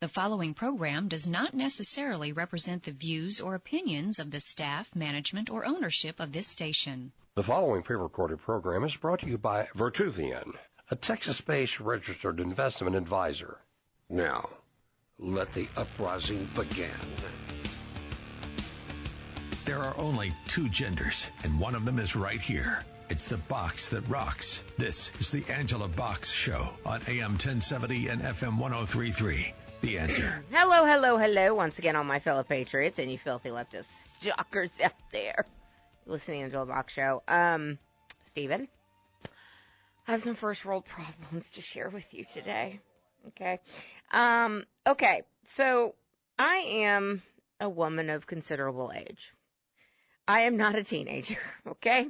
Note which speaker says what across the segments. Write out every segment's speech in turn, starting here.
Speaker 1: The following program does not necessarily represent the views or opinions of the staff, management, or ownership of this station.
Speaker 2: The following pre-recorded program is brought to you by Vertuvian, a Texas-based registered investment advisor.
Speaker 3: Now, let the uprising begin.
Speaker 4: There are only two genders, and one of them is right here. It's the box that rocks. This is the Angela Box Show on AM 1070 and FM 103.3. The Answer.
Speaker 5: Hello, once again, all my fellow patriots and you filthy leftist stalkers out there. Listening to the Angela Box Show. Stephen, I have some first world problems to share with you today. Okay. So I am a woman of considerable age. I am not a teenager, okay?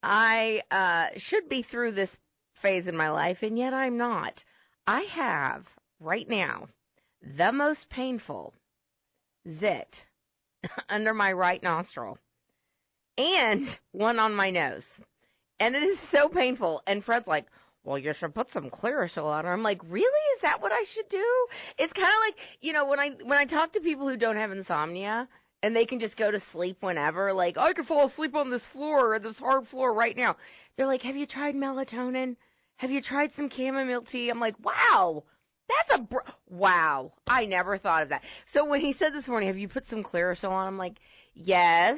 Speaker 5: I should be through this phase in my life, and yet I'm not. I have, right now, the most painful zit under my right nostril and one on my nose. And it is so painful. And Fred's like, well, you should put some Clearasil on her. I'm like, really? Is that what I should do? It's kind of like, you know, when I talk to people who don't have insomnia and they can just go to sleep whenever, like, I could fall asleep on this floor, this hard floor right now. They're like, have you tried melatonin? Have you tried some chamomile tea? I'm like, wow. Wow, I never thought of that. So when he said this morning, have you put some Clearasil on? I'm like, yes,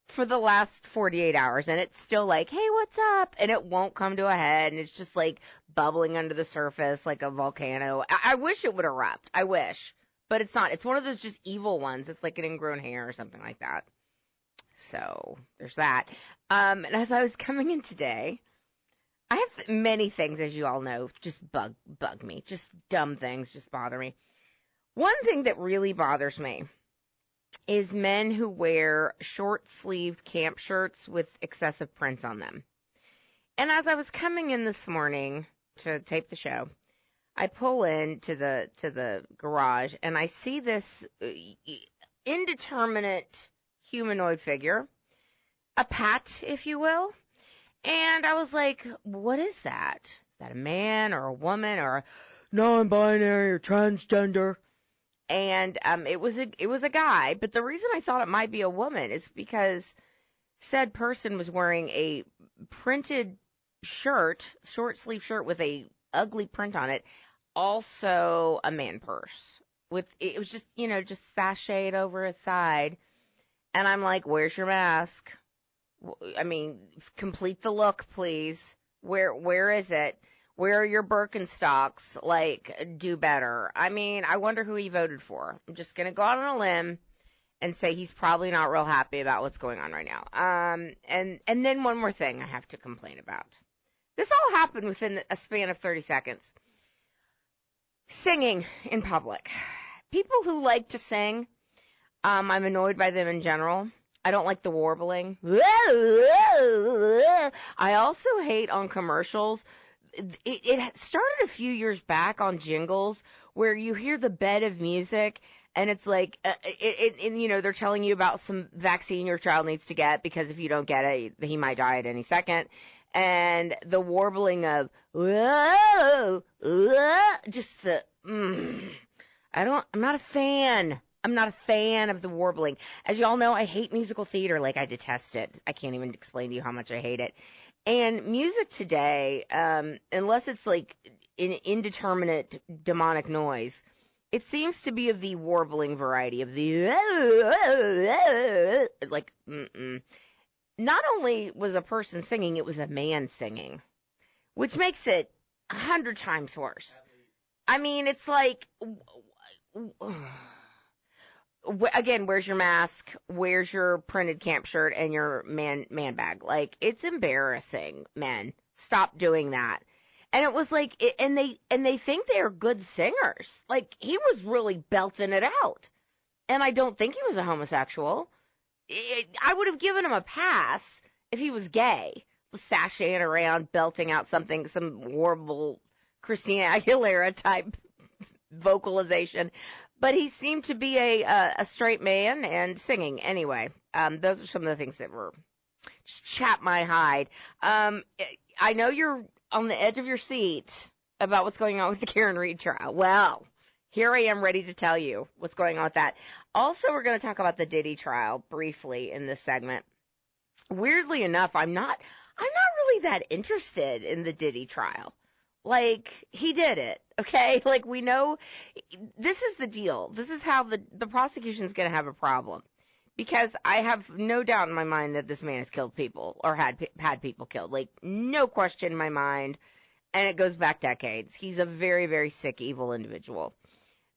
Speaker 5: for the last 48 hours. And it's still like, hey, what's up? And it won't come to a head. And it's just like bubbling under the surface like a volcano. I wish it would erupt. I wish. But it's not. It's one of those just evil ones. It's like an ingrown hair or something like that. So there's that. And as I was coming in today, I have many things, as you all know, just bug me. Just dumb things just bother me. One thing that really bothers me is men who wear short-sleeved camp shirts with excessive prints on them. And as I was coming in this morning to tape the show, I pull into the garage and I see this indeterminate humanoid figure, a pat, if you will. And I was like, what is that? Is that a man or a woman or a non-binary or transgender? And it was a guy. But the reason I thought it might be a woman is because said person was wearing a printed shirt, short sleeve shirt with a ugly print on it, also a man purse. It was just, you know, just sashayed over his side. And I'm like, where's your mask? I mean, complete the look, please. Where is it? Where are your Birkenstocks? Like, do better. I mean, I wonder who he voted for. I'm just going to go out on a limb and say he's probably not real happy about what's going on right now. And then one more thing I have to complain about. This all happened within a span of 30 seconds. Singing in public. People who like to sing, I'm annoyed by them in general. I don't like the warbling. I also hate on commercials. It started a few years back on jingles where you hear the bed of music and it's like, you know, they're telling you about some vaccine your child needs to get because if you don't get it, he might die at any second. And the warbling of, just the, I'm not a fan. I'm not a fan of the warbling. As you all know, I hate musical theater. Like, I detest it. I can't even explain to you how much I hate it. And music today, unless it's like an indeterminate demonic noise, it seems to be of the warbling variety, of the like, Not only was a person singing, it was a man singing, which makes it 100 times worse. I mean, it's like... Again, where's your mask? Where's your printed camp shirt and your man bag? Like, it's embarrassing, men. Stop doing that. And it was like, and they think they're good singers. Like, he was really belting it out. And I don't think he was a homosexual. I would have given him a pass if he was gay, sashaying around, belting out something, some horrible Christina Aguilera type vocalization. But he seemed to be a straight man and singing. Anyway, those are some of the things that were just chap my hide. I know you're on the edge of your seat about what's going on with the Karen Reed trial. Well, here I am ready to tell you what's going on with that. Also, we're going to talk about the Diddy trial briefly in this segment. Weirdly enough, I'm not really that interested in the Diddy trial. Like, he did it, okay? Like, we know, this is the deal. This is how the prosecution's going to have a problem. Because I have no doubt in my mind that this man has killed people, or had people killed. Like, no question in my mind. And it goes back decades. He's a very, very sick, evil individual.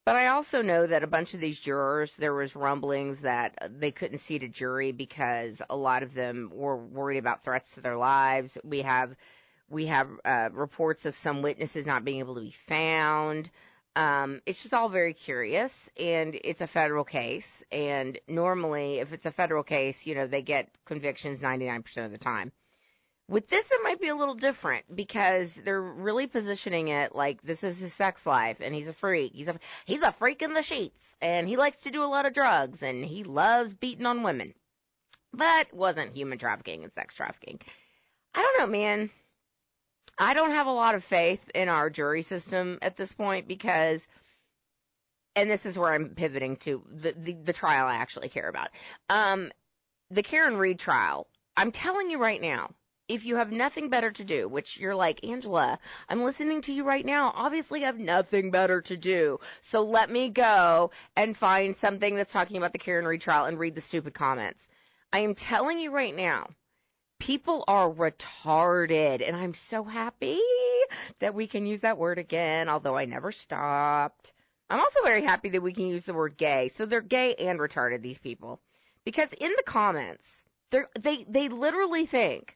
Speaker 5: But I also know that a bunch of these jurors, there was rumblings that they couldn't seat a jury because a lot of them were worried about threats to their lives. We have reports of some witnesses not being able to be found. It's just all very curious, and it's a federal case. And normally, if it's a federal case, they get convictions 99% of the time. With this, it might be a little different because they're really positioning it like this is his sex life, and he's a freak. He's a freak in the sheets, and he likes to do a lot of drugs, and he loves beating on women. But it wasn't human trafficking and sex trafficking. I don't know, man. I don't have a lot of faith in our jury system at this point because, and this is where I'm pivoting to the trial I actually care about. The Karen Reed trial, I'm telling you right now, if you have nothing better to do, which you're like, Angela, I'm listening to you right now. Obviously, I have nothing better to do. So let me go and find something that's talking about the Karen Reed trial and read the stupid comments. I am telling you right now, people are retarded, and I'm so happy that we can use that word again, although I never stopped. I'm also very happy that we can use the word gay. So they're gay and retarded, these people. Because in the comments, they literally think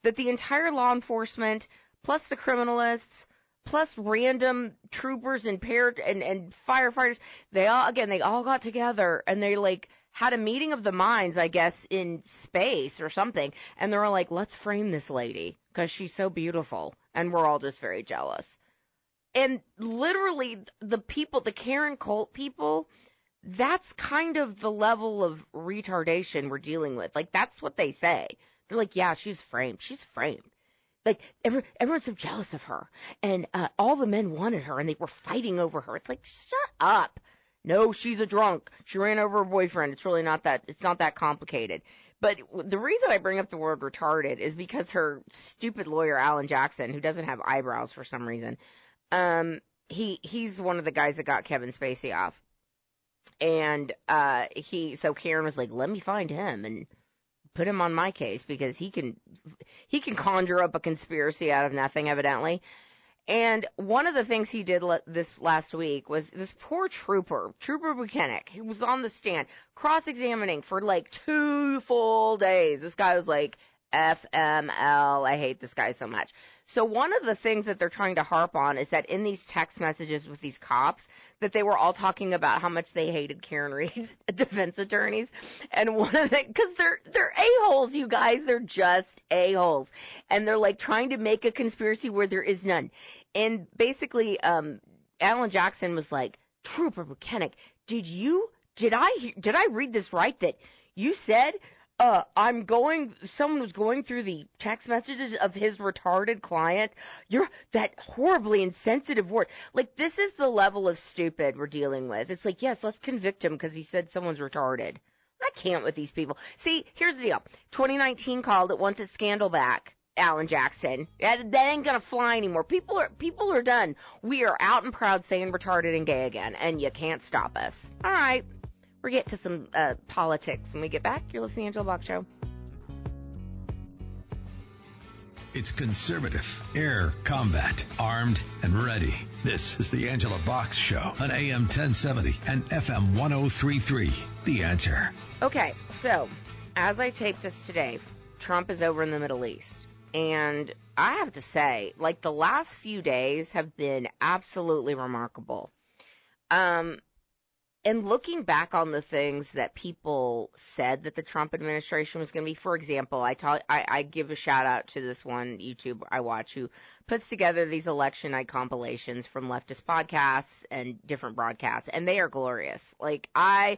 Speaker 5: that the entire law enforcement, plus the criminalists, plus random troopers and firefighters, they all got together and they had a meeting of the minds, I guess, in space or something, and they were like, let's frame this lady because she's so beautiful, and we're all just very jealous. And literally, the Karen cult people, that's kind of the level of retardation we're dealing with. Like, that's what they say. They're like, yeah, she's framed. She's framed. Like, everyone's so jealous of her. And all the men wanted her, and they were fighting over her. It's like, shut up. No, she's a drunk. She ran over her boyfriend. It's really not that. It's not that complicated. But the reason I bring up the word retarded is because her stupid lawyer, Alan Jackson, who doesn't have eyebrows for some reason, he's one of the guys that got Kevin Spacey off. And so Karen was like, let me find him and put him on my case because he can conjure up a conspiracy out of nothing, evidently. And one of the things he did this last week was this poor Trooper Buchanan, he was on the stand cross-examining for 2 full days. This guy was like, FML, I hate this guy so much. So one of the things that they're trying to harp on is that in these text messages with these cops, that they were all talking about how much they hated Karen Reed's defense attorneys. And one of the, because they're a-holes, you guys. They're just a-holes. And they're trying to make a conspiracy where there is none. And basically, Alan Jackson was like, Trooper Buchanan, did I read this right that you said someone was going through the text messages of his retarded client. You're that horribly insensitive word. This is the level of stupid we're dealing with. It's like, yes, let's convict him because he said someone's retarded. I can't with these people. See, here's the deal. 2019 called it, wants its scandal back. Alan Jackson. That ain't gonna fly anymore. People are done. We are out and proud saying retarded and gay again, and you can't stop us. All right. We'll get to some politics when we get back. You're listening to Angela Box Show.
Speaker 4: It's conservative, air combat, armed and ready. This is the Angela Box Show on AM 1070 and FM 1033. The Answer.
Speaker 5: Okay, so as I tape this today, Trump is over in the Middle East. And I have to say, the last few days have been absolutely remarkable. And looking back on the things that people said that the Trump administration was going to be, for example, I give a shout out to this one YouTube I watch who puts together these election night compilations from leftist podcasts and different broadcasts, and they are glorious. I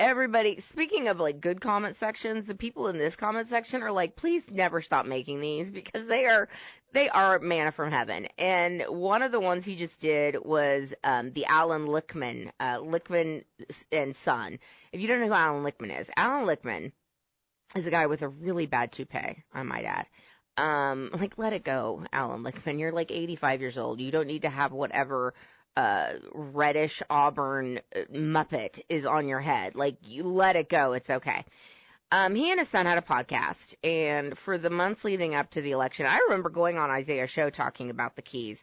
Speaker 5: everybody, speaking of like good comment sections, the people in this comment section are like, please never stop making these because they are manna from heaven. And one of the ones he just did was the Alan Lichtman, Lichtman and Son. If you don't know who Alan Lichtman is a guy with a really bad toupee, I might add. Like, let it go, Alan Lichtman. You're like 85 years old. You don't need to have whatever reddish auburn muppet is on your head. Like, you let it go. It's okay. He and his son had a podcast, and for the months leading up to the election, I remember going on Isaiah's show talking about the keys.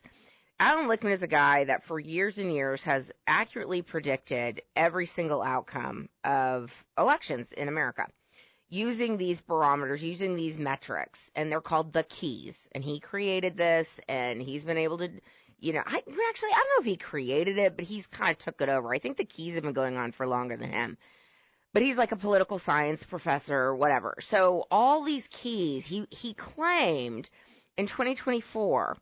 Speaker 5: Alan Lichtman is a guy that for years and years has accurately predicted every single outcome of elections in America using these barometers, using these metrics, and they're called the keys. And he created this, and he's been able to, I don't know if he created it, but he's kind of took it over. I think the keys have been going on for longer than him. But he's like a political science professor or whatever. So all these keys, he claimed in 2024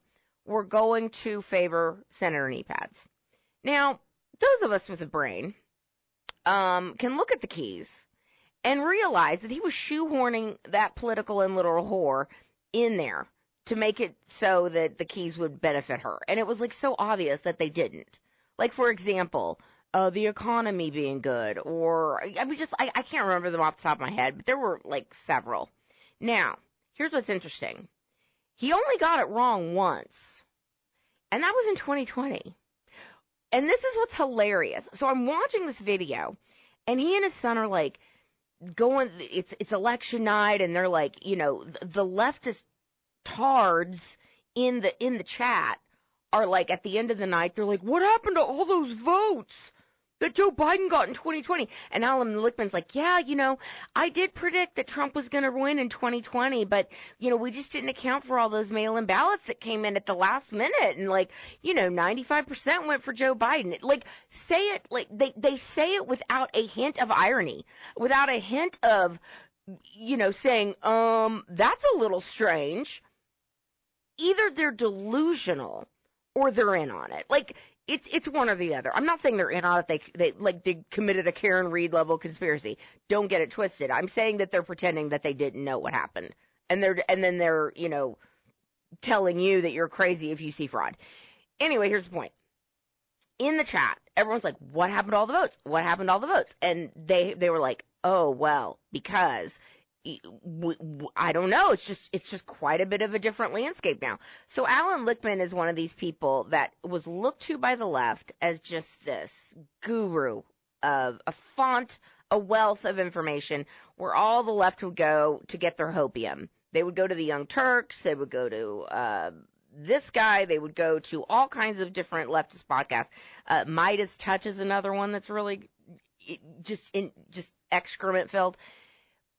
Speaker 5: were going to favor Senator knee pads. Now, those of us with a brain can look at the keys and realize that he was shoehorning that political and literal whore in there to make it so that the keys would benefit her. And it was like so obvious that they didn't. Like, for example, the economy being good, or I can't remember them off the top of my head, but there were like several. Now, here's what's interesting. He only got it wrong once, and that was in 2020. And this is what's hilarious. So I'm watching this video, and he and his son are like going, it's election night, and they're like, the leftist tards in the chat are like, at the end of the night, they're like, what happened to all those votes that Joe Biden got in 2020? And Alan Lichtman's like, yeah, I did predict that Trump was going to win in 2020, but, we just didn't account for all those mail-in ballots that came in at the last minute. And 95% went for Joe Biden. Like, say it, like, they say it without a hint of irony, without a hint of, saying, that's a little strange. Either they're delusional or they're in on it. Like, it's one or the other. I'm not saying they're in on it. They committed a Karen Reed level conspiracy. Don't get it twisted. I'm saying that they're pretending that they didn't know what happened, and then they're telling you that you're crazy if you see fraud. Anyway, here's the point. In the chat, everyone's like, "What happened to all the votes? What happened to all the votes?" And they were like, "Oh well, because." I don't know. It's just quite a bit of a different landscape now. So Alan Lichtman is one of these people that was looked to by the left as just this guru of a font, a wealth of information where all the left would go to get their hopium. They would go to the Young Turks. They would go to this guy. They would go to all kinds of different leftist podcasts. Midas Touch is another one that's really just excrement filled.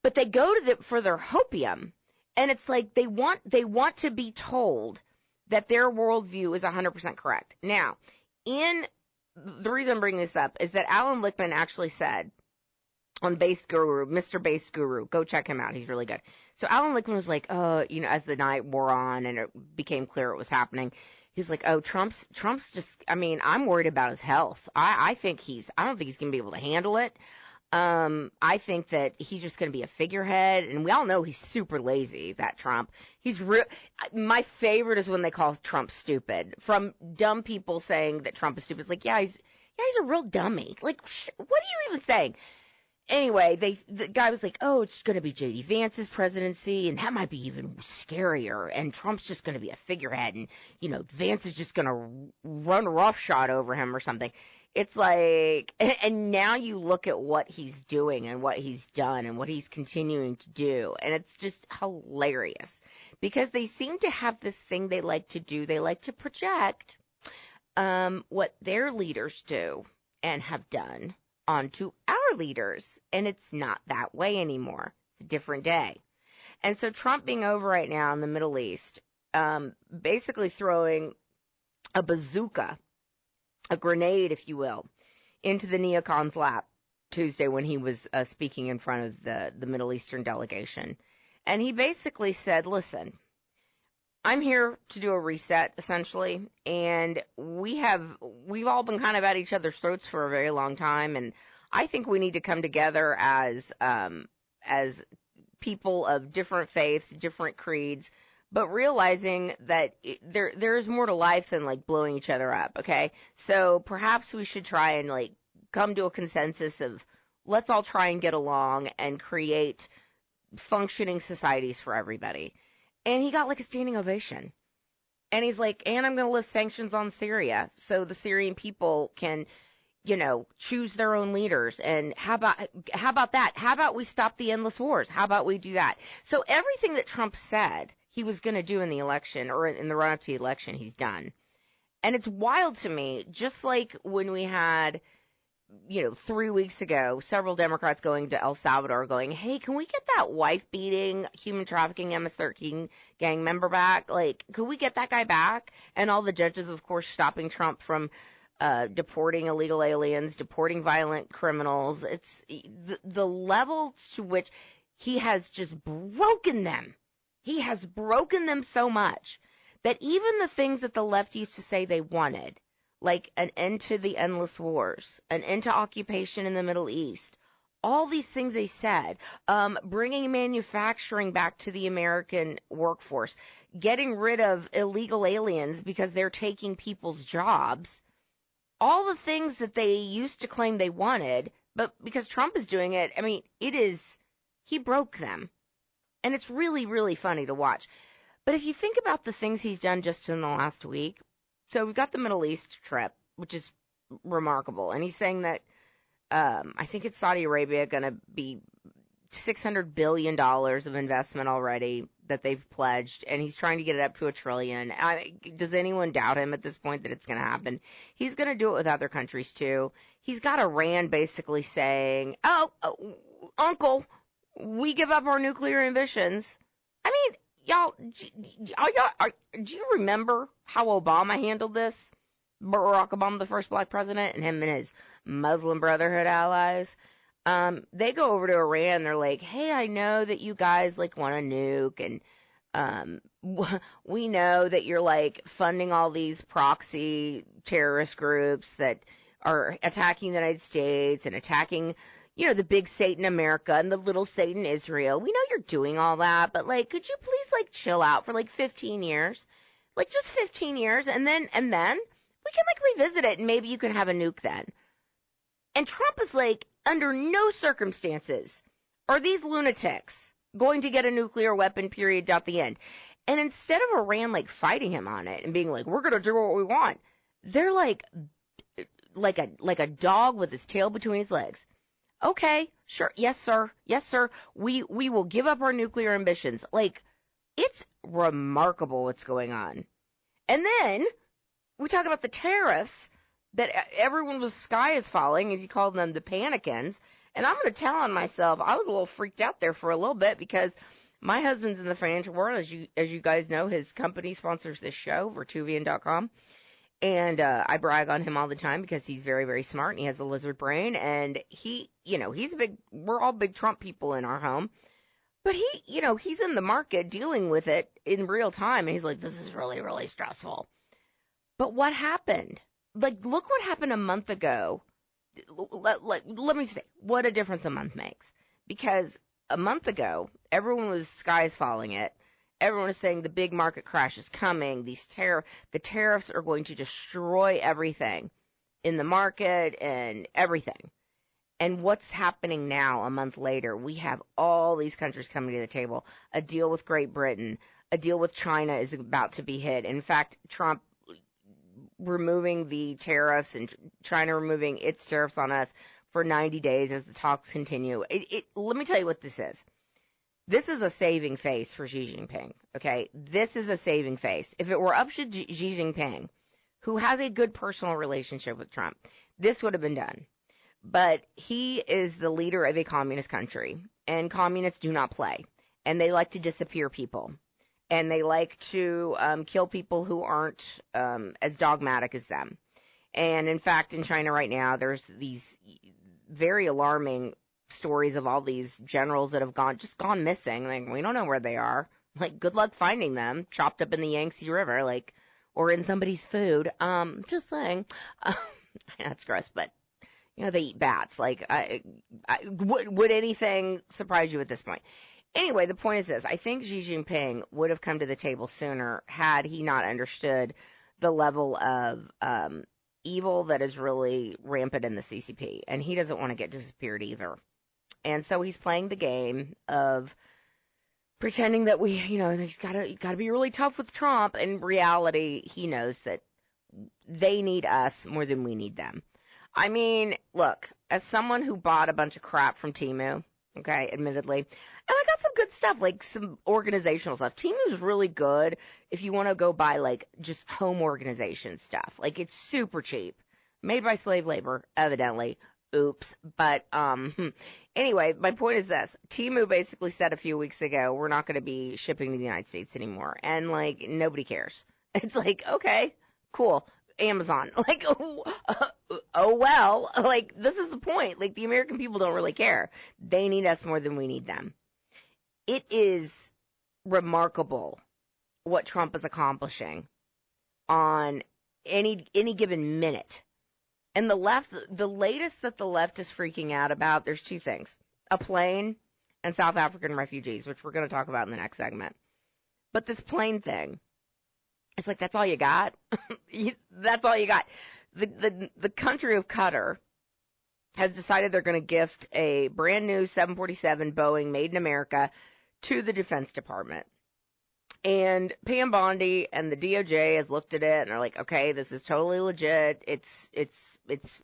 Speaker 5: But they go to for their hopium, and it's like they want to be told that their worldview is 100% correct. Now, the reason I'm bringing this up is that Alan Lichtman actually said on Base Guru, Mr. Base Guru, go check him out. He's really good. So Alan Lichtman was like, as the night wore on and it became clear it was happening, he's like, Trump's just, I'm worried about his health. I don't think he's going to be able to handle it. I think that he's just going to be a figurehead, and we all know he's super lazy, that Trump. My favorite is when they call Trump stupid. From dumb people saying that Trump is stupid. It's like, he's a real dummy. Like, what are you even saying? Anyway, the guy was like, it's going to be J.D. Vance's presidency, and that might be even scarier, and Trump's just going to be a figurehead, and, Vance is just going to run roughshod over him or something. It's like, and now you look at what he's doing and what he's done and what he's continuing to do, and it's just hilarious because they seem to have this thing they like to do. They like to project what their leaders do and have done onto our leaders, and it's not that way anymore. It's a different day. And so Trump being over right now in the Middle East, basically throwing a bazooka, a grenade, if you will, into the neocon's lap Tuesday when he was speaking in front of the Middle Eastern delegation. And he basically said, listen, I'm here to do a reset, essentially, and we've all been kind of at each other's throats for a very long time, and I think we need to come together as people of different faiths, different creeds, but realizing that there's more to life than like blowing each other up. Okay, so perhaps we should try and like come to a consensus of let's all try and get along and create functioning societies for everybody. And he got like a standing ovation. And he's like, and I'm going to lift sanctions on Syria so the Syrian people can, choose their own leaders. And how about that? How about we stop the endless wars? How about we do that? So everything that Trump said he was going to do in the election or in the run-up to the election, he's done. And it's wild to me, just like when we had, 3 weeks ago, several Democrats going to El Salvador going, hey, can we get that wife-beating, human trafficking MS-13 gang member back? Like, could we get that guy back? And all the judges, of course, stopping Trump from deporting illegal aliens, deporting violent criminals. It's the level to which he has just broken them. He has broken them so much that even the things that the left used to say they wanted, like an end to the endless wars, an end to occupation in the Middle East, all these things they said, bringing manufacturing back to the American workforce, getting rid of illegal aliens because they're taking people's jobs, all the things that they used to claim they wanted, but because Trump is doing it, I mean, he broke them. And it's really, really funny to watch. But if you think about the things he's done just in the last week, so we've got the Middle East trip, which is remarkable. And he's saying that I think it's Saudi Arabia going to be $600 billion of investment already that they've pledged, and he's trying to get it up to $1 trillion. Does anyone doubt him at this point that it's going to happen? He's going to do it with other countries too. He's got Iran basically saying, oh, uncle, we give up our nuclear ambitions. I mean, y'all, do you remember how Obama handled this? Barack Obama, the first black president, and him and his Muslim Brotherhood allies. They go over to Iran. They're like, hey, I know that you guys like want to nuke, and we know that you're like funding all these proxy terrorist groups that are attacking the United States and attacking, the big Satan America and the little Satan Israel. We know you're doing all that, but like, could you please like chill out for like 15 years? Like just 15 years, and then we can like revisit it, and maybe you can have a nuke then. And Trump is like, under no circumstances are these lunatics going to get a nuclear weapon, period, out the end. And instead of Iran like fighting him on it and being like, we're going to do what we want, they're like a dog with his tail between his legs. Okay, sure, yes sir, we will give up our nuclear ambitions. Like, it's remarkable what's going on. And then we talk about the tariffs that everyone was sky is falling, as he called them, the panicans. And I'm going to tell on myself, I was a little freaked out there for a little bit because my husband's in the financial world. As you guys know, his company sponsors this show, Vertuvian.com. And I brag on him all the time because he's very, very smart and he has a lizard brain. And we're all big Trump people in our home. But he's in the market dealing with it in real time. And he's like, this is really, really stressful. But what happened? Like, look what happened a month ago. Let me say, what a difference a month makes. Because a month ago, everyone was skies falling it. Everyone was saying the big market crash is coming. The tariffs are going to destroy everything in the market and everything. And what's happening now, a month later? We have all these countries coming to the table. A deal with Great Britain, a deal with China is about to be hit. In fact, Trump removing the tariffs and China removing its tariffs on us for 90 days as the talks continue. Let me tell you what this is. This is a saving face for Xi Jinping, okay? This is a saving face. If it were up to Xi Jinping, who has a good personal relationship with Trump, this would have been done. But he is the leader of a communist country, and communists do not play, and they like to disappear people. And they like to kill people who aren't as dogmatic as them. And, in fact, in China right now, there's these very alarming stories of all these generals that have gone missing. Like, we don't know where they are. Like, good luck finding them, chopped up in the Yangtze River, like, or in somebody's food. Just saying. That's gross, but, They eat bats. Like, would anything surprise you at this point? Anyway, the point is this. I think Xi Jinping would have come to the table sooner had he not understood the level of evil that is really rampant in the CCP. And he doesn't want to get disappeared either. And so he's playing the game of pretending that he's got to be really tough with Trump. In reality, he knows that they need us more than we need them. I mean, look, as someone who bought a bunch of crap from Temu, okay, admittedly, and I got some good stuff, like some organizational stuff. Temu is really good if you want to go buy, like, just home organization stuff. Like, it's super cheap. Made by slave labor, evidently. Oops. But, anyway, my point is this. Temu basically said a few weeks ago, we're not going to be shipping to the United States anymore. And, like, nobody cares. It's like, okay, cool. Amazon. Like, oh well. Like, this is the point. Like, the American people don't really care. They need us more than we need them. It is remarkable what Trump is accomplishing on any given minute. And the latest that the left is freaking out about, there's two things. A plane and South African refugees, which we're going to talk about in the next segment. But this plane thing, it's like, that's all you got? That's all you got. The country of Qatar has decided they're going to gift a brand new 747 Boeing made in America to the Defense Department. And Pam Bondi and the DOJ has looked at it and are like, okay, this is totally legit. It's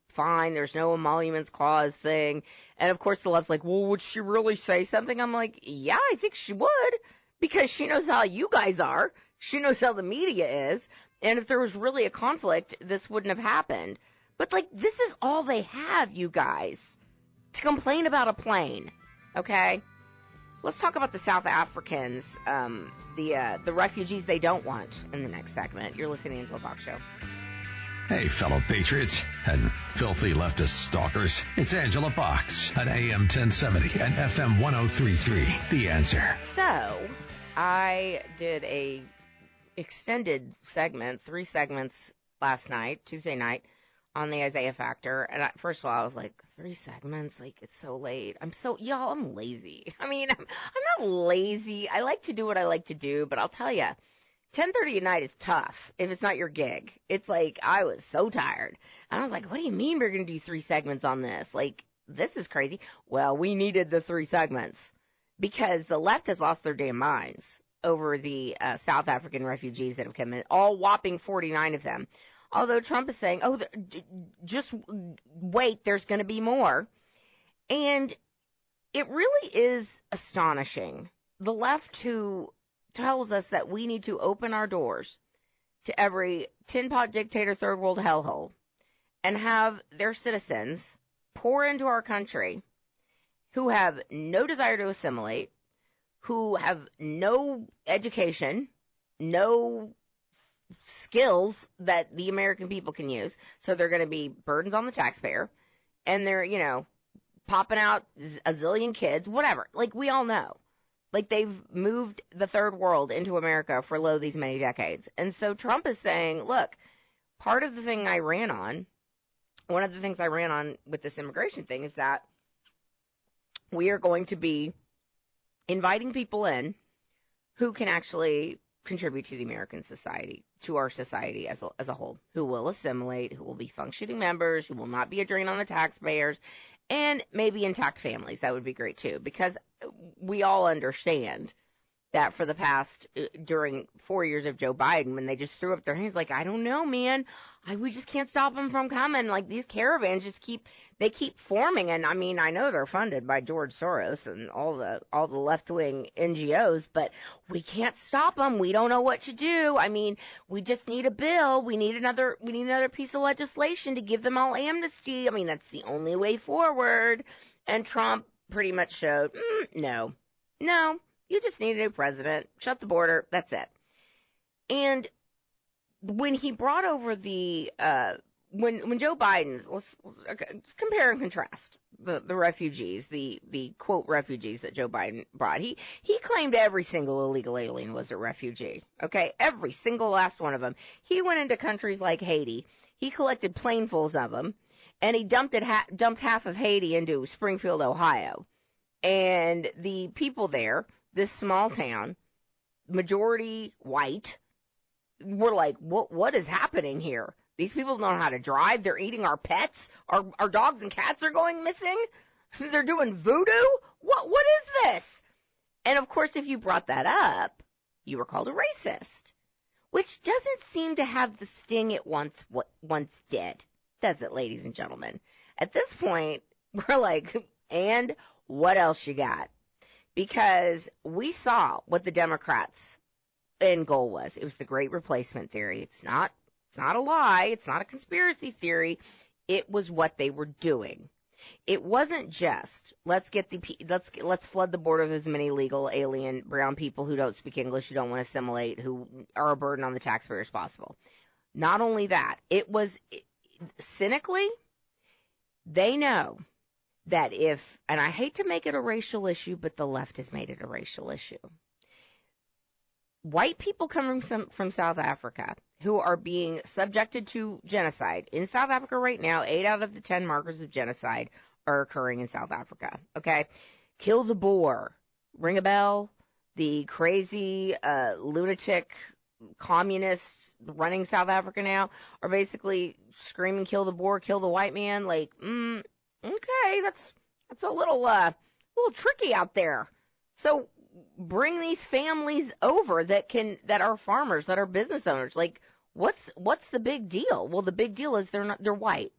Speaker 5: fine. There's no emoluments clause thing. And of course the left's like, well, would she really say something? I'm like, yeah, I think she would, because she knows how you guys are. She knows how the media is. And if there was really a conflict, this wouldn't have happened. But, like, this is all they have, you guys, to complain about a plane. Okay? Let's talk about the South Africans, the refugees they don't want in the next segment. You're listening to Angela Box Show.
Speaker 4: Hey, fellow patriots and filthy leftist stalkers. It's Angela Box on AM 1070 and FM 1033. The Answer.
Speaker 5: So, I did a extended segment, 3 segments last night, Tuesday night, on the Isaiah Factor. And first of all, I was like, 3 segments? Like, it's so late. I'm lazy. I mean, I'm not lazy. I like to do what I like to do, but I'll tell you, 10:30 at night is tough if it's not your gig. It's like, I was so tired. And I was like, what do you mean we're going to do 3 segments on this? Like, this is crazy. Well, we needed the 3 segments because the left has lost their damn minds over the South African refugees that have come in, all whopping 49 of them. Although Trump is saying, oh, just wait, there's going to be more. And it really is astonishing. The left, who tells us that we need to open our doors to every tin pot dictator third world hellhole and have their citizens pour into our country who have no desire to assimilate, who have no education, no skills that the American people can use. So they're going to be burdens on the taxpayer. And they're, popping out a zillion kids, whatever. Like, we all know. Like, they've moved the third world into America for these many decades. And so Trump is saying, look, one of the things I ran on with this immigration thing is that we are going to be inviting people in who can actually contribute to the American society, to our society as a whole, who will assimilate, who will be functioning members, who will not be a drain on the taxpayers, and maybe intact families. That would be great too, because we all understand that for the past, during 4 years of Joe Biden, when they just threw up their hands like, I don't know, man, we just can't stop them from coming. Like, these caravans keep forming. And I mean, I know they're funded by George Soros and all the left-wing NGOs, but we can't stop them. We don't know what to do. I mean, we just need a bill. We need another piece of legislation to give them all amnesty. I mean, that's the only way forward. And Trump pretty much showed, no, you just need a new president. Shut the border. That's it. And when he brought over when Joe Biden's, let's compare and contrast the refugees, the quote refugees that Joe Biden brought. He claimed every single illegal alien was a refugee. Okay, every single last one of them. He went into countries like Haiti. He collected planefuls of them, and he dumped half of Haiti into Springfield, Ohio. And the people there, this small town, majority white, were like, what is happening here? These people don't know how to drive. They're eating our pets. Our dogs and cats are going missing. They're doing voodoo. What is this? And of course, if you brought that up, you were called a racist, which doesn't seem to have the sting it once did, does it, ladies and gentlemen? At this point, we're like, and what else you got? Because we saw what the Democrats' end goal was. It was the Great Replacement theory. It's not a lie. It's not a conspiracy theory. It was what they were doing. It wasn't just let's flood the border with as many illegal alien brown people who don't speak English, who don't want to assimilate, who are a burden on the taxpayer as possible. Not only that, it was cynically, they know that if, and I hate to make it a racial issue, but the left has made it a racial issue. White people coming from South Africa who are being subjected to genocide. In South Africa right now, 8 out of the 10 markers of genocide are occurring in South Africa. Okay? Kill the Boer. Ring a bell? The crazy, lunatic communists running South Africa now are basically screaming, kill the Boer, kill the white man. Like, okay, that's a little tricky out there. So bring these families over that are farmers, that are business owners. Like, what's the big deal? Well, the big deal is they're white.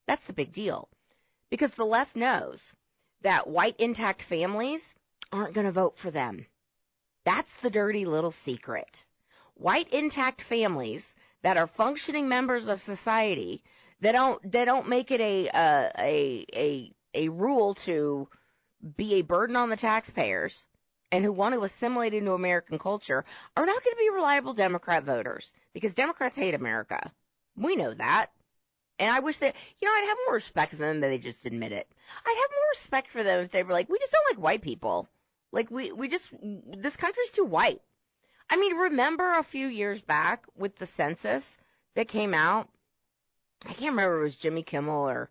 Speaker 5: That's the big deal. Because the left knows that white intact families aren't going to vote for them. That's the dirty little secret. White intact families that are functioning members of society, that don't make it a rule to be a burden on the taxpayers, and who want to assimilate into American culture, are not going to be reliable Democrat voters, because Democrats hate America. We know that. And I wish that, I'd have more respect for them if they just admit it. I'd have more respect for them if they were like, we just don't like white people. Like, this country's too white. I mean, remember a few years back with the census that came out? I can't remember if it was Jimmy Kimmel or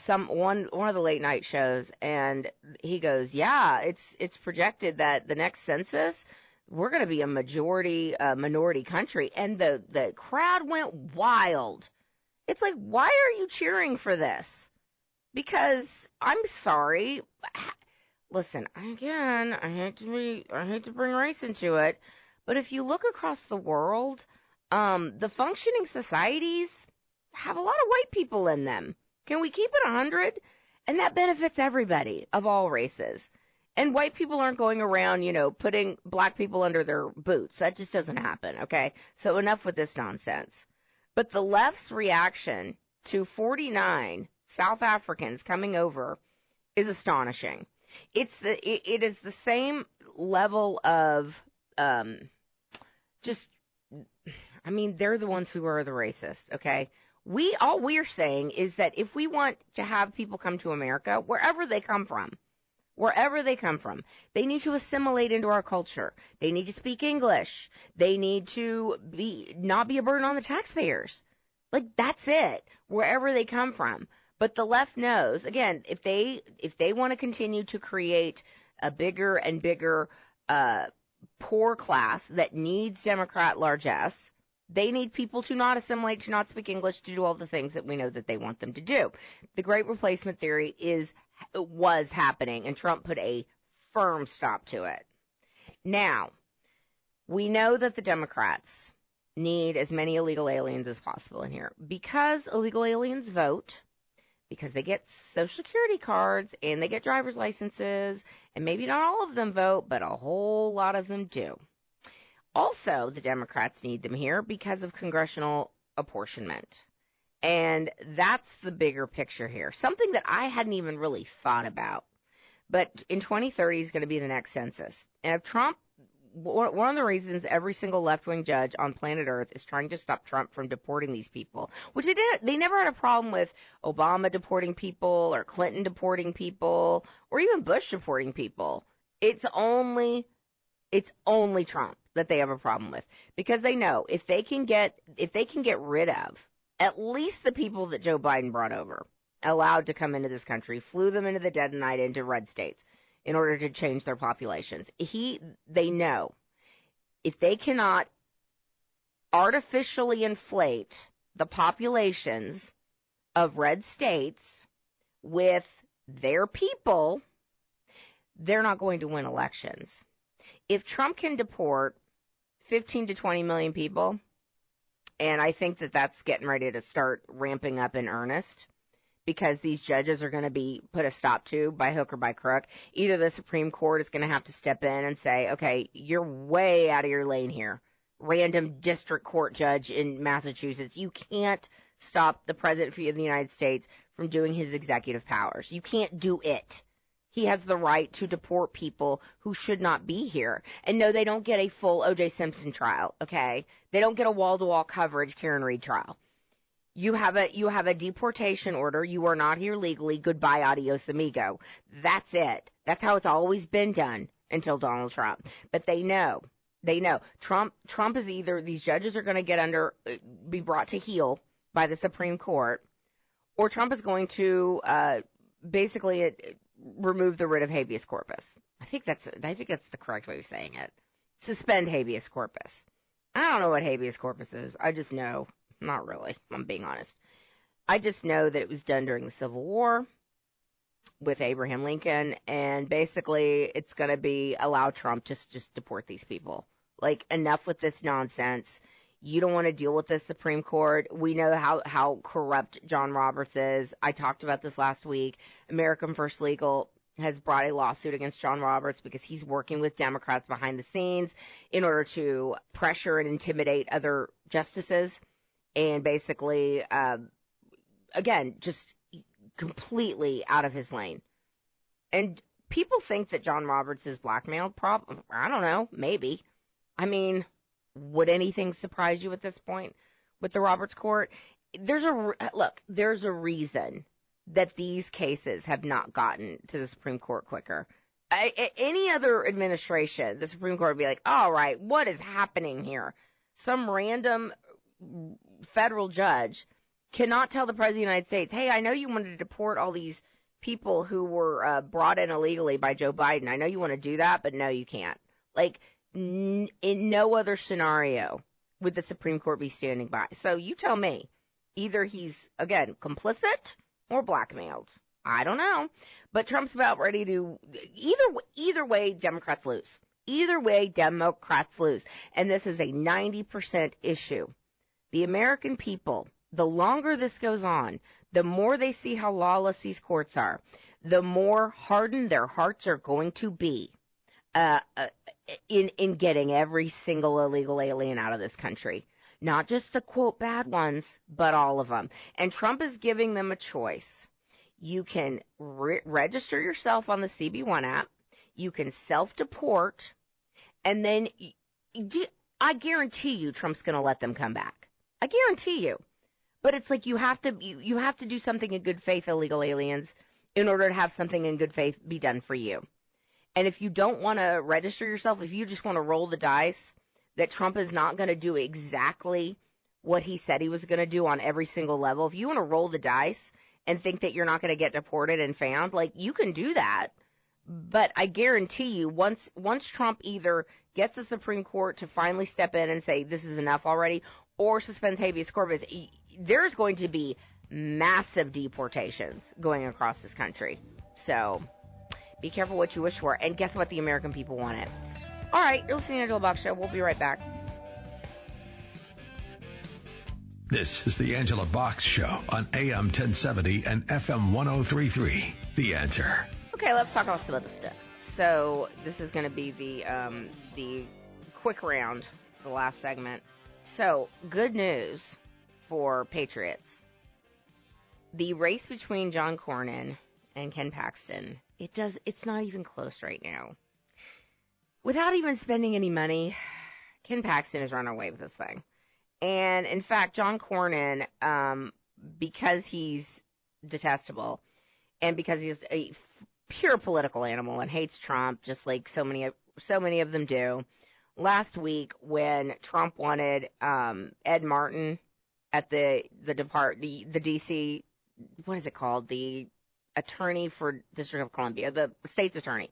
Speaker 5: one of the late night shows, and he goes, yeah, it's projected that the next census we're going to be a minority country, and the crowd went wild. It's like, why are you cheering for this? Because I'm sorry, listen, again, I hate to bring race into it, but if you look across the world, the functioning societies have a lot of white people in them. Can we keep it 100? And that benefits everybody of all races. And white people aren't going around, putting black people under their boots. That just doesn't happen, okay? So enough with this nonsense. But the left's reaction to 49 South Africans coming over is astonishing. It is the same level of they're the ones who are the racists, okay? All we're saying is that if we want to have people come to America, wherever they come from, they need to assimilate into our culture. They need to speak English. They need to not be a burden on the taxpayers. Like, that's it, wherever they come from. But the left knows, again, if they want to continue to create a bigger and bigger poor class that needs Democrat largesse, they need people to not assimilate, to not speak English, to do all the things that we know that they want them to do. The Great Replacement theory was happening, and Trump put a firm stop to it. Now, we know that the Democrats need as many illegal aliens as possible in here. Because illegal aliens vote, because they get Social Security cards, and they get driver's licenses, and maybe not all of them vote, but a whole lot of them do. Also, the Democrats need them here because of congressional apportionment. And that's the bigger picture here. Something that I hadn't even really thought about. But in 2030 is going to be the next census. And if Trump, one of the reasons every single left-wing judge on planet Earth is trying to stop Trump from deporting these people, which they never had a problem with Obama deporting people or Clinton deporting people or even Bush deporting people. It's only Trump that they have a problem with, because they know if they can get rid of at least the people that Joe Biden brought over, allowed to come into this country, flew them into the dead of night into red states in order to change their populations. They know if they cannot artificially inflate the populations of red states with their people, they're not going to win elections. If Trump can deport 15 to 20 million people, and I think that that's getting ready to start ramping up in earnest, because these judges are going to be put a stop to by hook or by crook. Either the Supreme Court is going to have to step in and say, okay, you're way out of your lane here. Random district court judge in Massachusetts, you can't stop the President of the United States from doing his executive powers. You can't do it. He has the right to deport people who should not be here. And no, they don't get a full O.J. Simpson trial, okay? They don't get a wall-to-wall coverage Karen Reed trial. You have a deportation order. You are not here legally. Goodbye, adios, amigo. That's it. That's how it's always been done until Donald Trump. But they know. Trump is either, these judges are going to be brought to heel by the Supreme Court, or Trump is going to basically remove the writ of habeas corpus. I think that's the correct way of saying it. Suspend habeas corpus. I don't know what habeas corpus is. I just know. Not really, I'm being honest. I just know that it was done during the Civil War with Abraham Lincoln, and basically it's going to be allow Trump to just deport these people. Like, enough with this nonsense. You don't want to deal with this Supreme Court. We know how corrupt John Roberts is. I talked about this last week. American First Legal has brought a lawsuit against John Roberts because he's working with Democrats behind the scenes in order to pressure and intimidate other justices. And basically, again, just completely out of his lane. And people think that John Roberts is blackmailed. I don't know. Maybe. I mean, would anything surprise you at this point with the Roberts Court? There's a reason that these cases have not gotten to the Supreme Court quicker. Any other administration, the Supreme Court would be like, all right, what is happening here? Some random federal judge cannot tell the President of the United States, hey, I know you wanted to deport all these people who were brought in illegally by Joe Biden. I know you want to do that, but no, you can't. Like, in no other scenario would the Supreme Court be standing by. So you tell me, either he's, again, complicit or blackmailed. I don't know. But Trump's about ready to, either way, Democrats lose. Either way, Democrats lose. And this is a 90% issue. The American people, the longer this goes on, the more they see how lawless these courts are, the more hardened their hearts are going to be in getting every single illegal alien out of this country. Not just the, quote, bad ones, but all of them. And Trump is giving them a choice. You can register yourself on the CB1 app. You can self-deport. And then I guarantee you Trump's going to let them come back. I guarantee you. But it's like you have to do something in good faith, illegal aliens, in order to have something in good faith be done for you. And if you don't want to register yourself, if you just want to roll the dice that Trump is not going to do exactly what he said he was going to do on every single level, if you want to roll the dice and think that you're not going to get deported and found, like, you can do that. But I guarantee you, once Trump either gets the Supreme Court to finally step in and say this is enough already, or suspends habeas corpus, there's going to be massive deportations going across this country. So be careful what you wish for. And guess what? The American people want it. All right, you're listening to the Angela Box Show. We'll be right back.
Speaker 4: This is the Angela Box Show on AM 1070 and FM 1033. The Answer.
Speaker 5: Okay, let's talk about some other stuff. So this is going to be the quick round, the last segment. So good news for patriots. The race between John Cornyn and Ken Paxton, it's not even close right now. Without even spending any money, Ken Paxton has run away with this thing. And in fact, John Cornyn, because he's detestable and because he's a pure political animal and hates Trump, just like so many of them do. Last week, when Trump wanted Ed Martin at the D.C. what is it called? The attorney for District of Columbia, the state's attorney.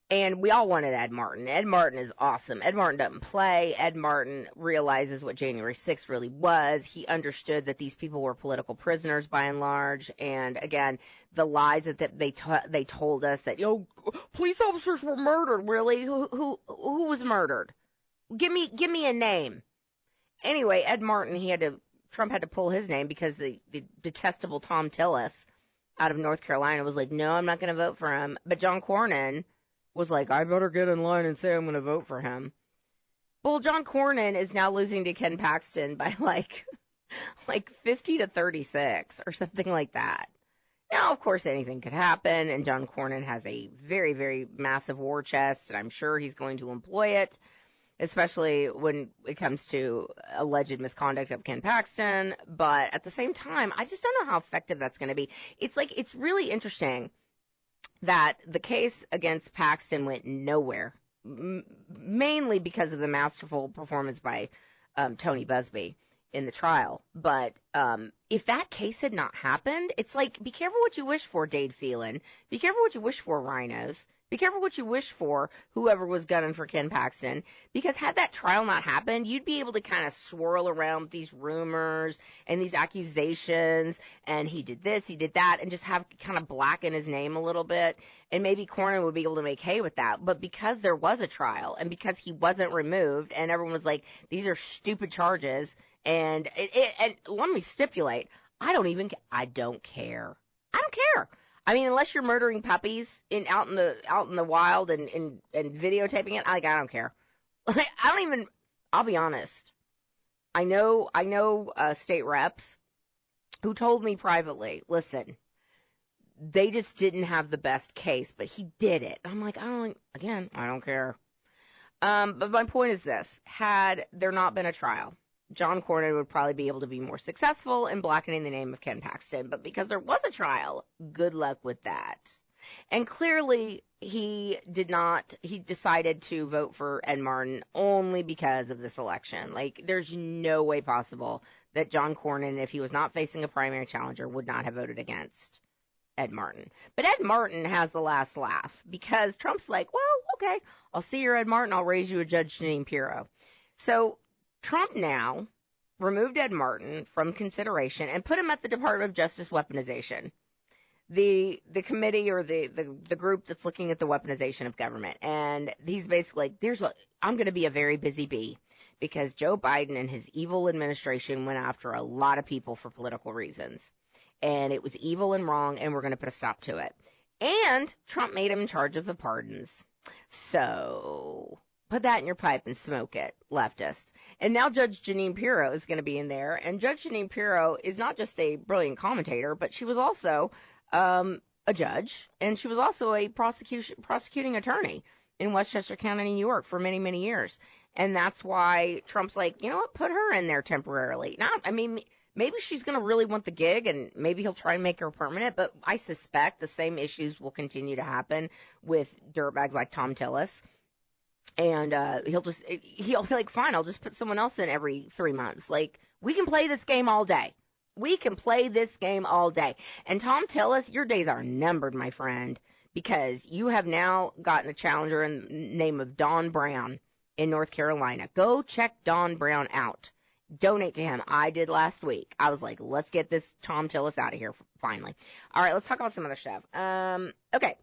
Speaker 5: And we all wanted Ed Martin. Ed Martin is awesome. Ed Martin doesn't play. Ed Martin realizes what January 6th really was. He understood that these people were political prisoners by and large. And again, the lies that they told us that, police officers were murdered. Really? Who was murdered? Give me a name. Anyway, Ed Martin, Trump had to pull his name because the detestable Tom Tillis out of North Carolina was like, no, I'm not going to vote for him. But John Cornyn was like, I better get in line and say I'm going to vote for him. Well, John Cornyn is now losing to Ken Paxton by like 50 to 36 or something like that. Now, of course, anything could happen, and John Cornyn has a very, very massive war chest, and I'm sure he's going to employ it, especially when it comes to alleged misconduct of Ken Paxton. But at the same time, I just don't know how effective that's going to be. It's really interesting that the case against Paxton went nowhere, mainly because of the masterful performance by Tony Busby in the trial. But if that case had not happened, it's like, be careful what you wish for, Dade Phelan. Be careful what you wish for, Rhinos. Be careful what you wish for, whoever was gunning for Ken Paxton, because had that trial not happened, you'd be able to kind of swirl around these rumors and these accusations, and he did this, he did that, and just have kind of blacken his name a little bit, and maybe Cornyn would be able to make hay with that. But because there was a trial, and because he wasn't removed, and everyone was like, these are stupid charges, and let me stipulate, I don't care. I don't care. I mean, unless you're murdering puppies out in the wild and videotaping it, I don't care. I'll be honest. I know state reps who told me privately, listen, they just didn't have the best case, but he did it. I'm like, I don't care. But my point is this: had there not been a trial, John Cornyn would probably be able to be more successful in blackening the name of Ken Paxton. But because there was a trial, good luck with that. And clearly he decided to vote for Ed Martin only because of this election. Like, there's no way possible that John Cornyn, if he was not facing a primary challenger, would not have voted against Ed Martin. But Ed Martin has the last laugh because Trump's like, well, okay, I'll see your Ed Martin. I'll raise you a Judge Jeanine Pirro. So Trump now removed Ed Martin from consideration and put him at the Department of Justice weaponization, the committee or the group that's looking at the weaponization of government. And he's basically like, I'm going to be a very busy bee because Joe Biden and his evil administration went after a lot of people for political reasons. And it was evil and wrong, and we're going to put a stop to it. And Trump made him in charge of the pardons. So put that in your pipe and smoke it, leftists. And now Judge Jeanine Pirro is going to be in there. And Judge Jeanine Pirro is not just a brilliant commentator, but she was also a judge, and she was also a prosecuting attorney in Westchester County, New York for many, many years. And that's why Trump's like, you know what, put her in there temporarily. Maybe she's going to really want the gig, and maybe he'll try and make her permanent, but I suspect the same issues will continue to happen with dirtbags like Tom Tillis. And he'll be like, fine, I'll just put someone else in every 3 months. Like, we can play this game all day. And Tom Tillis, your days are numbered, my friend, because you have now gotten a challenger in the name of Don Brown in North Carolina. Go check Don Brown out. Donate to him. I did last week. I was like, let's get this Tom Tillis out of here finally. All right, let's talk about some other stuff. Okay.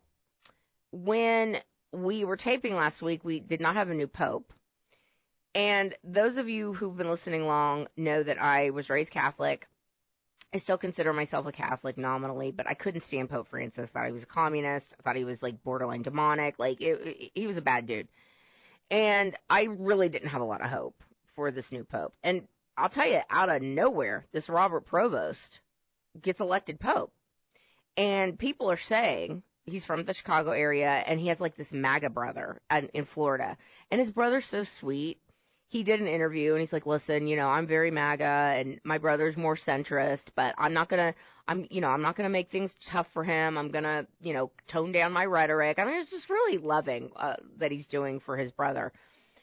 Speaker 5: When we were taping last week, we did not have a new pope. And those of you who've been listening long know that I was raised Catholic. I still consider myself a Catholic nominally, but I couldn't stand Pope Francis. I thought he was a communist. I thought he was like borderline demonic. Like, he was a bad dude. And I really didn't have a lot of hope for this new pope. And I'll tell you, out of nowhere, this Robert Provost gets elected pope. And people are saying he's from the Chicago area, and he has like this MAGA brother in Florida. And his brother's so sweet. He did an interview, and he's like, listen, I'm very MAGA, and my brother's more centrist, but I'm not going to make things tough for him. I'm going to, tone down my rhetoric. I mean, it's just really loving that he's doing for his brother,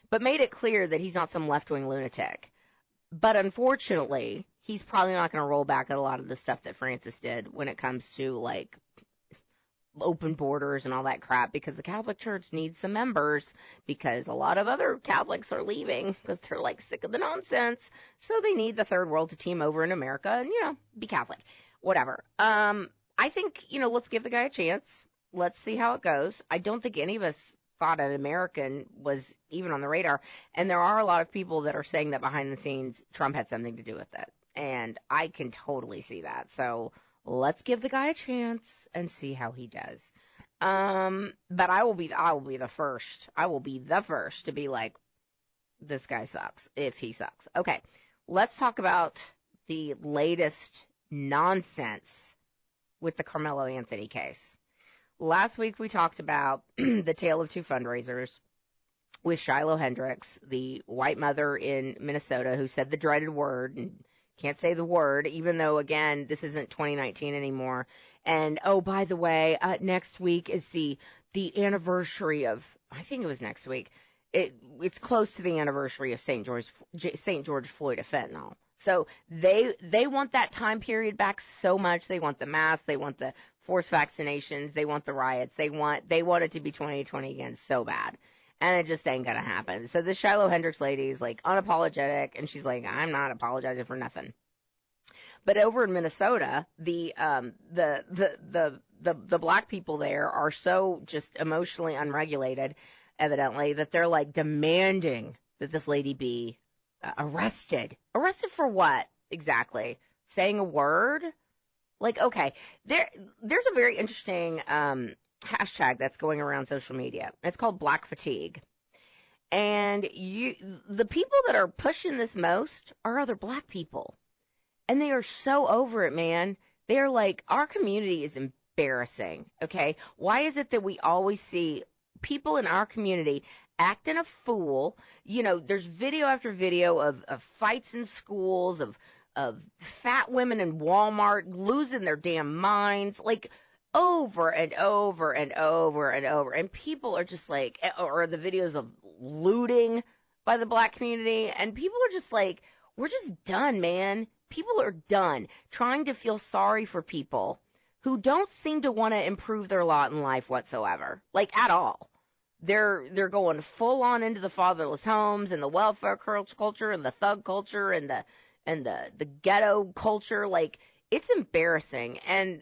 Speaker 5: but made it clear that he's not some left-wing lunatic. But unfortunately, he's probably not going to roll back at a lot of the stuff that Francis did when it comes to, like, open borders and all that crap, because the Catholic Church needs some members, because a lot of other Catholics are leaving because they're, like, sick of the nonsense. So they need the third world to team over in America and, be Catholic. Whatever. I think, let's give the guy a chance. Let's see how it goes. I don't think any of us thought an American was even on the radar. And there are a lot of people that are saying that behind the scenes, Trump had something to do with it. And I can totally see that. So let's give the guy a chance and see how he does. But I will be the first. I will be the first to be like, this guy sucks if he sucks. Okay. Let's talk about the latest nonsense with the Carmelo Anthony case. Last week we talked about the tale of two fundraisers with Shiloh Hendricks, the white mother in Minnesota who said the dreaded word and can't say the word, even though, again, this isn't 2019 anymore. And, oh, by the way, next week is the anniversary of, I think it was next week, it's close to the anniversary of St. George Floyd of fentanyl. So they want that time period back so much. They want the masks. They want the forced vaccinations. They want the riots. They want it to be 2020 again so bad. And it just ain't going to happen. So this Shiloh Hendricks lady is, like, unapologetic, and she's like, I'm not apologizing for nothing. But over in Minnesota, the black people there are so just emotionally unregulated, evidently, that they're, like, demanding that this lady be arrested. Arrested for what exactly? Saying a word? Like, okay, there's a very interesting hashtag that's going around social media. It's called Black Fatigue. And the people that are pushing this most are other black people. And they are so over it, man. They're like, our community is embarrassing, okay? Why is it that we always see people in our community acting a fool? There's video after video of fights in schools, of fat women in Walmart losing their damn minds, like, over and over and over and over. And people are just like, or the videos of looting by the black community, and people are just like, we're just done, man. People are done trying to feel sorry for people who don't seem to want to improve their lot in life whatsoever, like, at all. They're going full on into the fatherless homes and the welfare culture and the thug culture and the ghetto culture. Like, it's embarrassing, and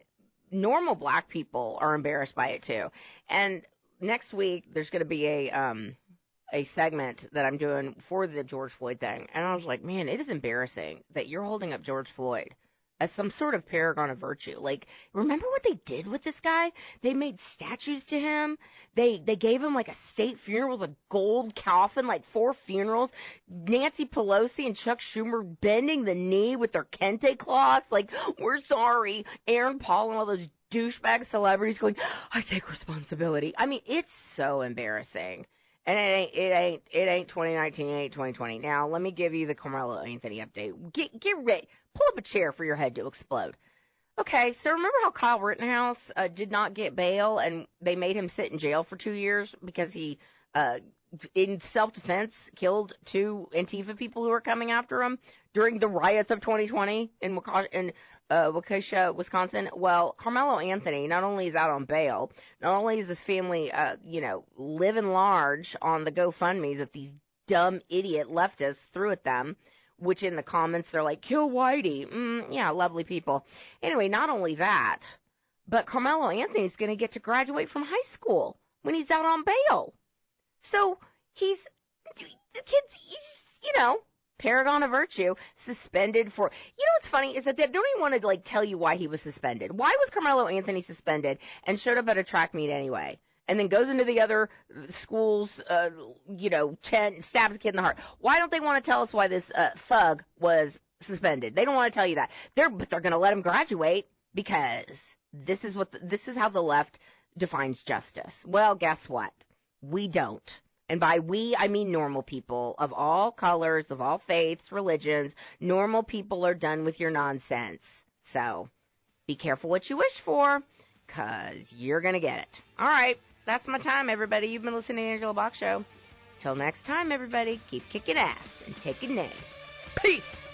Speaker 5: normal black people are embarrassed by it too. And next week there's going to be a segment that I'm doing for the George Floyd thing, and I was like, man, it is embarrassing that you're holding up George Floyd as some sort of paragon of virtue. Like, remember what they did with this guy? They made statues to him. They gave him, like, a state funeral with a gold coffin, like 4 funerals. Nancy Pelosi and Chuck Schumer bending the knee with their kente cloths. Like, we're sorry. Aaron Paul and all those douchebag celebrities going, I take responsibility. I mean, it's so embarrassing. And it ain't 2019, it ain't 2020. Now, let me give you the Carmelo Anthony update. Get ready. Pull up a chair for your head to explode. Okay, so remember how Kyle Rittenhouse did not get bail, and they made him sit in jail for 2 years because he, in self-defense, killed 2 Antifa people who were coming after him during the riots of 2020 in Waukesha, Wisconsin? Well, Carmelo Anthony not only is out on bail, not only is his family, living large on the GoFundMes that these dumb idiot leftists threw at them, which in the comments they're like, kill Whitey. Yeah, lovely people. Anyway, not only that, but Carmelo Anthony's going to get to graduate from high school when he's out on bail. So the kid's, paragon of virtue, suspended for, what's funny is that they don't even want to, like, tell you why he was suspended. Why was Carmelo Anthony suspended and showed up at a track meet anyway? And then goes into the other school's, tent and stabs a kid in the heart. Why don't they want to tell us why this thug was suspended? They don't want to tell you that. But they're going to let him graduate because this is how the left defines justice. Well, guess what? We don't. And by we, I mean normal people of all colors, of all faiths, religions. Normal people are done with your nonsense. So be careful what you wish for, because you're going to get it. All right. That's my time, everybody. You've been listening to the Angela Box Show. Till next time, everybody, keep kicking ass and taking names. Peace!